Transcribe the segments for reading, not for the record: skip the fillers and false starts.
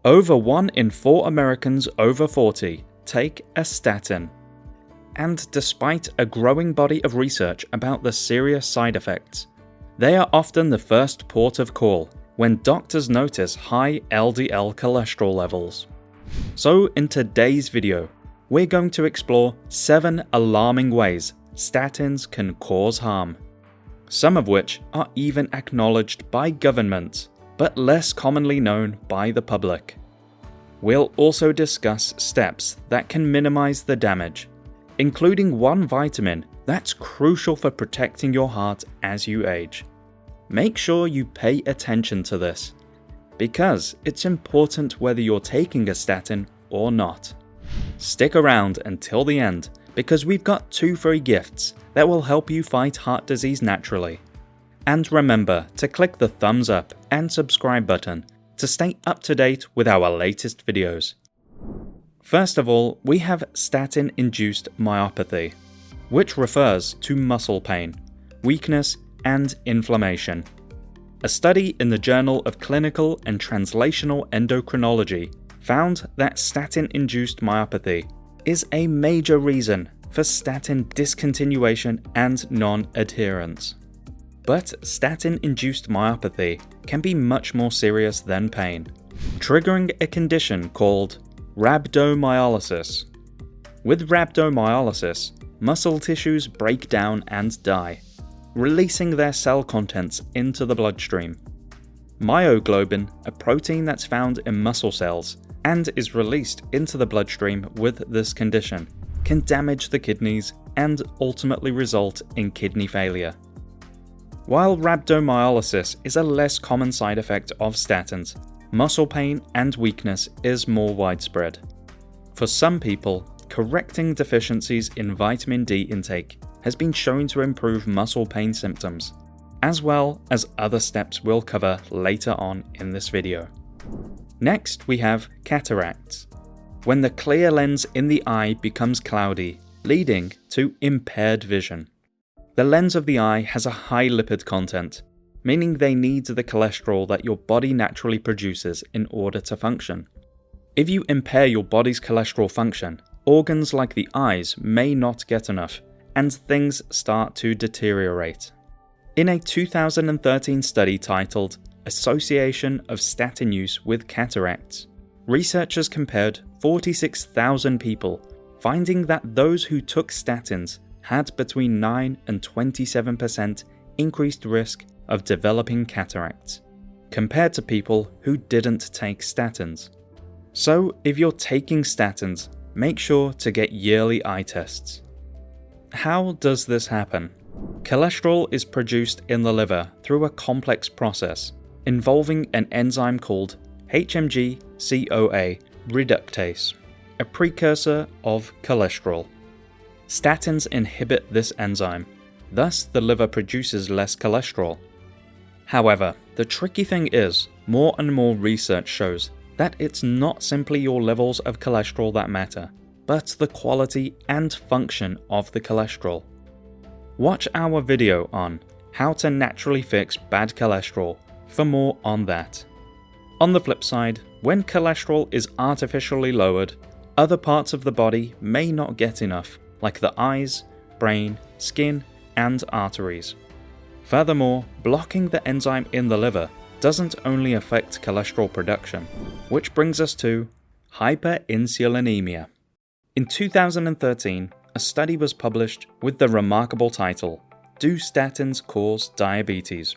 Over 1 in 4 Americans over 40 take a statin. And despite a growing body of research about the serious side effects, they are often the first port of call when doctors notice high LDL cholesterol levels. So in today's video, we're going to explore 7 alarming ways statins can cause harm, some of which are even acknowledged by governments, but less commonly known by the public. We'll also discuss steps that can minimize the damage, including one vitamin that's crucial for protecting your heart as you age. Make sure you pay attention to this, because it's important whether you're taking a statin or not. Stick around until the end, because we've got 2 free gifts that will help you fight heart disease naturally. And remember to click the thumbs up and subscribe button to stay up to date with our latest videos. First of all, we have statin-induced myopathy, which refers to muscle pain, weakness, and inflammation. A study in the Journal of Clinical and Translational Endocrinology found that statin-induced myopathy is a major reason for statin discontinuation and non-adherence. But statin-induced myopathy can be much more serious than pain, triggering a condition called rhabdomyolysis. With rhabdomyolysis, muscle tissues break down and die, releasing their cell contents into the bloodstream. Myoglobin, a protein that's found in muscle cells and is released into the bloodstream with this condition, can damage the kidneys and ultimately result in kidney failure. While rhabdomyolysis is a less common side effect of statins, muscle pain and weakness is more widespread. For some people, correcting deficiencies in vitamin D intake has been shown to improve muscle pain symptoms, as well as other steps we'll cover later on in this video. Next, we have cataracts, when the clear lens in the eye becomes cloudy, leading to impaired vision. The lens of the eye has a high lipid content, meaning they need the cholesterol that your body naturally produces in order to function. If you impair your body's cholesterol function, organs like the eyes may not get enough, and things start to deteriorate. In a 2013 study titled Association of Statin Use with Cataracts, researchers compared 46,000 people, finding that those who took statins had between 9 and 27% increased risk of developing cataracts, compared to people who didn't take statins. So if you're taking statins, make sure to get yearly eye tests. How does this happen? Cholesterol is produced in the liver through a complex process involving an enzyme called HMG-CoA reductase, a precursor of cholesterol. Statins inhibit this enzyme, thus the liver produces less cholesterol. However, the tricky thing is, more and more research shows that it's not simply your levels of cholesterol that matter, but the quality and function of the cholesterol. Watch our video on how to naturally fix bad cholesterol for more on that. On the flip side, when cholesterol is artificially lowered, other parts of the body may not get enough, like the eyes, brain, skin, and arteries. Furthermore, blocking the enzyme in the liver doesn't only affect cholesterol production, which brings us to hyperinsulinemia. In 2013, a study was published with the remarkable title, Do Statins Cause Diabetes?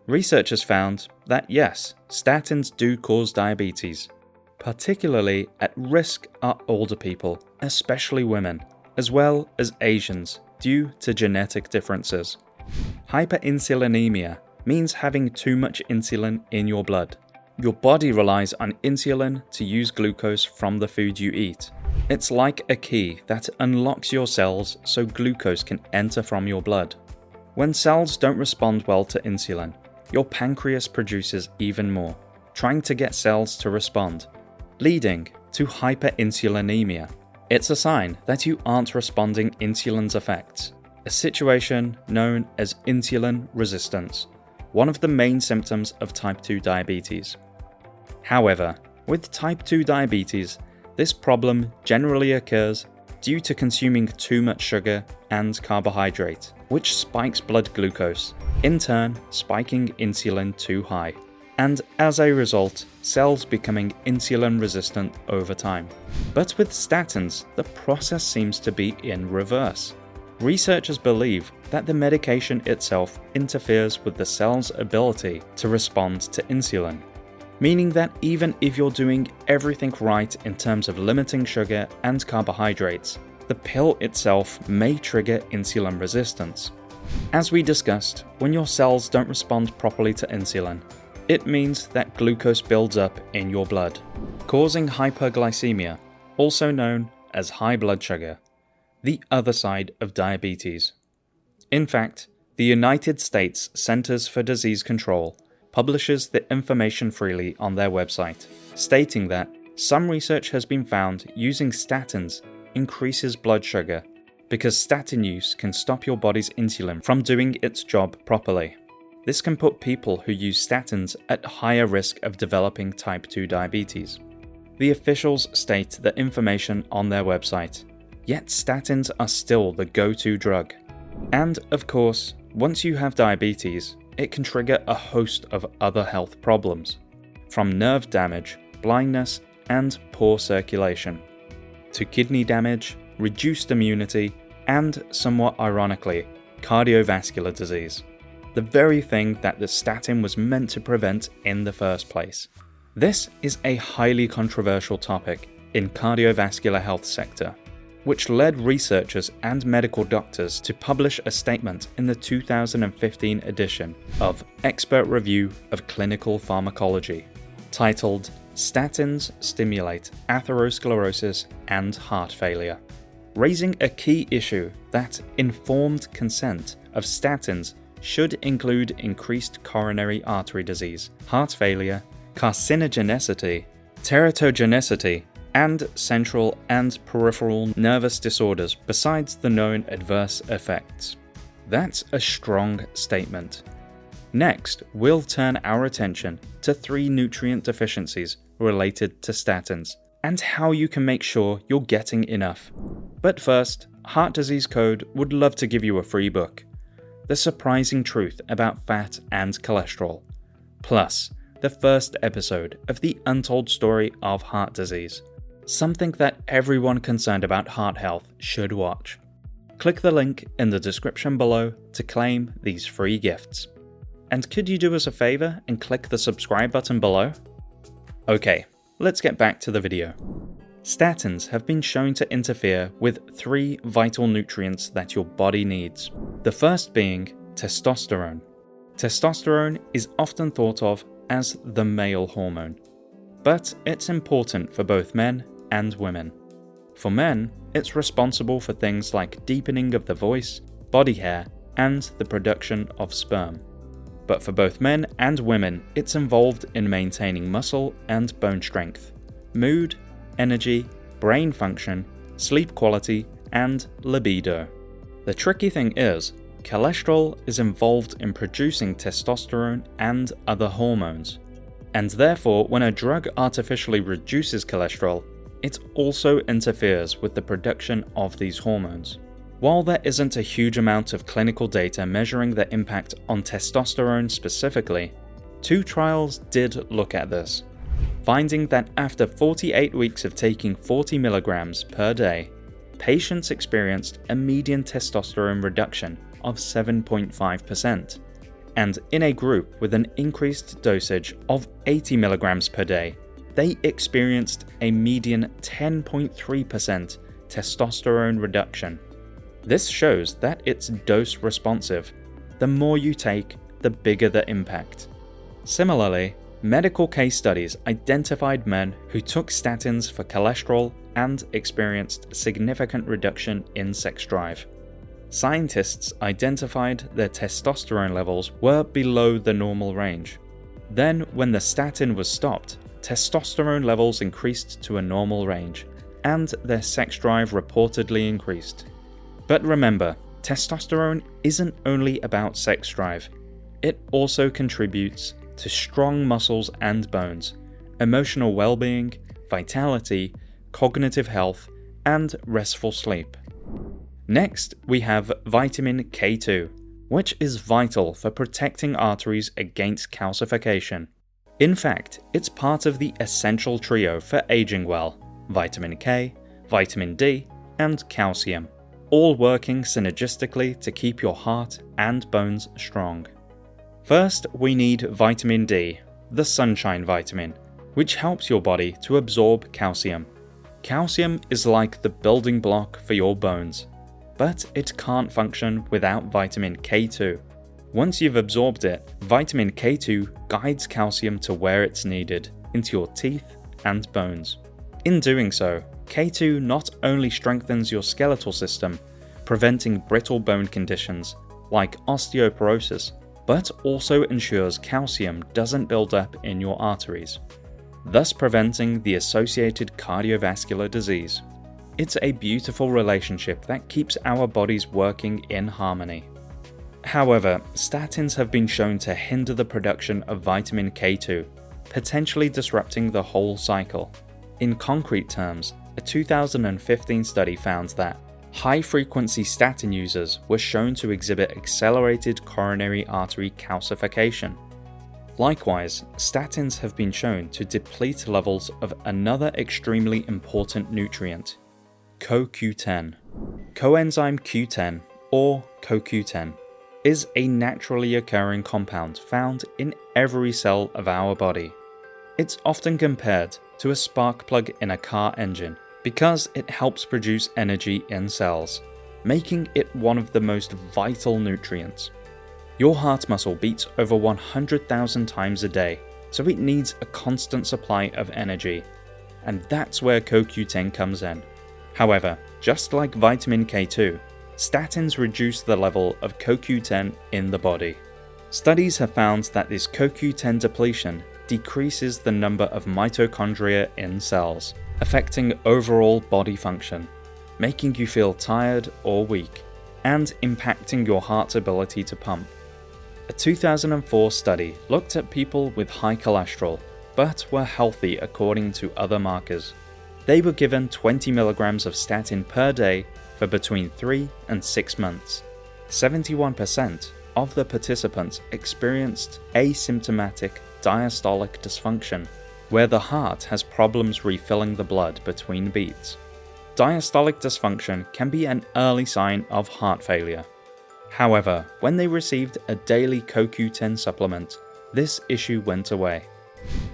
Researchers found that yes, statins do cause diabetes. Particularly at risk are older people, especially women, as well as Asians, due to genetic differences. Hyperinsulinemia means having too much insulin in your blood. Your body relies on insulin to use glucose from the food you eat. It's like a key that unlocks your cells so glucose can enter from your blood. When cells don't respond well to insulin, your pancreas produces even more, trying to get cells to respond, leading to hyperinsulinemia. It's a sign that you aren't responding insulin's effects, a situation known as insulin resistance, one of the main symptoms of type 2 diabetes. However, With type 2 diabetes, this problem generally occurs due to consuming too much sugar and carbohydrate, which spikes blood glucose, in turn spiking insulin too high, and as a result, cells becoming insulin resistant over time. But with statins, the process seems to be in reverse. Researchers believe that the medication itself interferes with the cell's ability to respond to insulin, meaning that even if you're doing everything right in terms of limiting sugar and carbohydrates, the pill itself may trigger insulin resistance. As we discussed, when your cells don't respond properly to insulin, it means that glucose builds up in your blood, causing hyperglycemia, also known as high blood sugar, the other side of diabetes. In fact, the United States Centers for Disease Control publishes the information freely on their website, stating that some research has been found using statins increases blood sugar because statin use can stop your body's insulin from doing its job properly. This can put people who use statins at higher risk of developing type 2 diabetes. The officials state the information on their website, yet statins are still the go-to drug. And of course, once you have diabetes, it can trigger a host of other health problems, from nerve damage, blindness, and poor circulation, to kidney damage, reduced immunity, and somewhat ironically, cardiovascular disease. The very thing that the statin was meant to prevent in the first place. This is a highly controversial topic in cardiovascular health sector, which led researchers and medical doctors to publish a statement in the 2015 edition of Expert Review of Clinical Pharmacology, titled Statins Stimulate Atherosclerosis and Heart Failure, raising a key issue that informed consent of statins should include increased coronary artery disease, heart failure, carcinogenicity, teratogenicity, and central and peripheral nervous disorders besides the known adverse effects. That's a strong statement. Next, we'll turn our attention to 3 nutrient deficiencies related to statins and how you can make sure you're getting enough. But first, Heart Disease Code would love to give you a free book, The Surprising Truth About Fat and Cholesterol, plus the first episode of the untold story of heart disease, something that everyone concerned about heart health should watch. Click the link in the description below to claim these free gifts. And could you do us a favor and click the subscribe button below? Okay, let's get back to the video. Statins have been shown to interfere with 3 vital nutrients that your body needs. The first being testosterone. Testosterone is often thought of as the male hormone, but it's important for both men and women. For men, it's responsible for things like deepening of the voice, body hair, and the production of sperm. But for both men and women, it's involved in maintaining muscle and bone strength, mood, energy, brain function, sleep quality, and libido. The tricky thing is, cholesterol is involved in producing testosterone and other hormones, and therefore when a drug artificially reduces cholesterol, it also interferes with the production of these hormones. While there isn't a huge amount of clinical data measuring the impact on testosterone specifically, 2 trials did look at this, finding that after 48 weeks of taking 40 milligrams per day, patients experienced a median testosterone reduction of 7.5%, and in a group with an increased dosage of 80 milligrams per day, they experienced a median 10.3% testosterone reduction. This shows that it's dose responsive. The more you take, the bigger the impact. Similarly, medical case studies identified men who took statins for cholesterol and experienced significant reduction in sex drive. Scientists identified their testosterone levels were below the normal range. Then, when the statin was stopped, testosterone levels increased to a normal range, and their sex drive reportedly increased. But remember, testosterone isn't only about sex drive. It also contributes to strong muscles and bones, emotional well-being, vitality, cognitive health, and restful sleep. Next, we have vitamin K2, which is vital for protecting arteries against calcification. In fact, it's part of the essential trio for aging well: vitamin K, vitamin D, and calcium, all working synergistically to keep your heart and bones strong. First, we need vitamin D, the sunshine vitamin, which helps your body to absorb calcium. Calcium is like the building block for your bones, but it can't function without vitamin K2. Once you've absorbed it, vitamin K2 guides calcium to where it's needed, into your teeth and bones. In doing so, K2 not only strengthens your skeletal system, preventing brittle bone conditions like osteoporosis, but also ensures calcium doesn't build up in your arteries, thus preventing the associated cardiovascular disease. It's a beautiful relationship that keeps our bodies working in harmony. However, statins have been shown to hinder the production of vitamin K2, potentially disrupting the whole cycle. In concrete terms, a 2015 study found that high-frequency statin users were shown to exhibit accelerated coronary artery calcification. Likewise, statins have been shown to deplete levels of another extremely important nutrient, CoQ10. Coenzyme Q10, or CoQ10, is a naturally occurring compound found in every cell of our body. It's often compared to a spark plug in a car engine because it helps produce energy in cells, making it one of the most vital nutrients. Your heart muscle beats over 100,000 times a day, so it needs a constant supply of energy, and that's where CoQ10 comes in. However, just like vitamin K2, statins reduce the level of CoQ10 in the body. Studies have found that this CoQ10 depletion decreases the number of mitochondria in cells, affecting overall body function, making you feel tired or weak, and impacting your heart's ability to pump. A 2004 study looked at people with high cholesterol, but were healthy according to other markers. They were given 20 milligrams of statin per day for between 3 and 6 months. 71% of the participants experienced asymptomatic diastolic dysfunction, where the heart has problems refilling the blood between beats. Diastolic dysfunction can be an early sign of heart failure. However, when they received a daily CoQ10 supplement, this issue went away.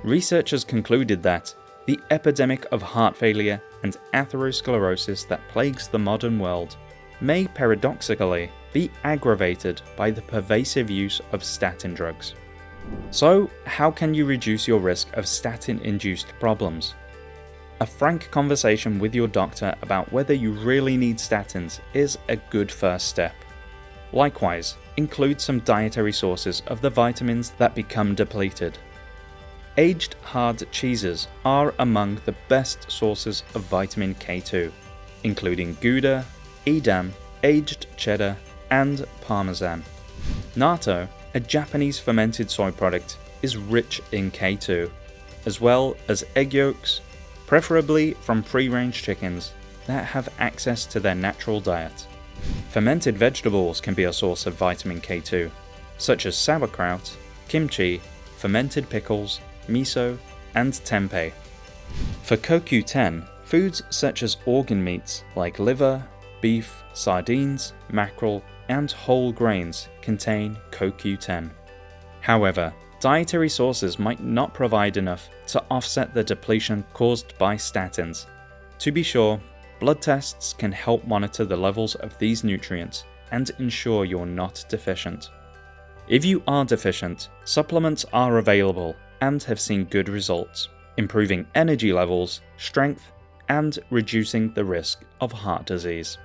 Researchers concluded that the epidemic of heart failure and atherosclerosis that plagues the modern world may paradoxically be aggravated by the pervasive use of statin drugs. So, how can you reduce your risk of statin-induced problems? A frank conversation with your doctor about whether you really need statins is a good first step. Likewise, include some dietary sources of the vitamins that become depleted. Aged hard cheeses are among the best sources of vitamin K2, including Gouda, Edam, aged cheddar, and Parmesan. Natto, a Japanese fermented soy product, is rich in K2, as well as egg yolks, preferably from free-range chickens that have access to their natural diet. Fermented vegetables can be a source of vitamin K2, such as sauerkraut, kimchi, fermented pickles, miso, and tempeh. For CoQ10, foods such as organ meats like liver, beef, sardines, mackerel, and whole grains contain CoQ10. However, dietary sources might not provide enough to offset the depletion caused by statins. To be sure, blood tests can help monitor the levels of these nutrients and ensure you're not deficient. If you are deficient, supplements are available and have seen good results, improving energy levels, strength, and reducing the risk of heart disease.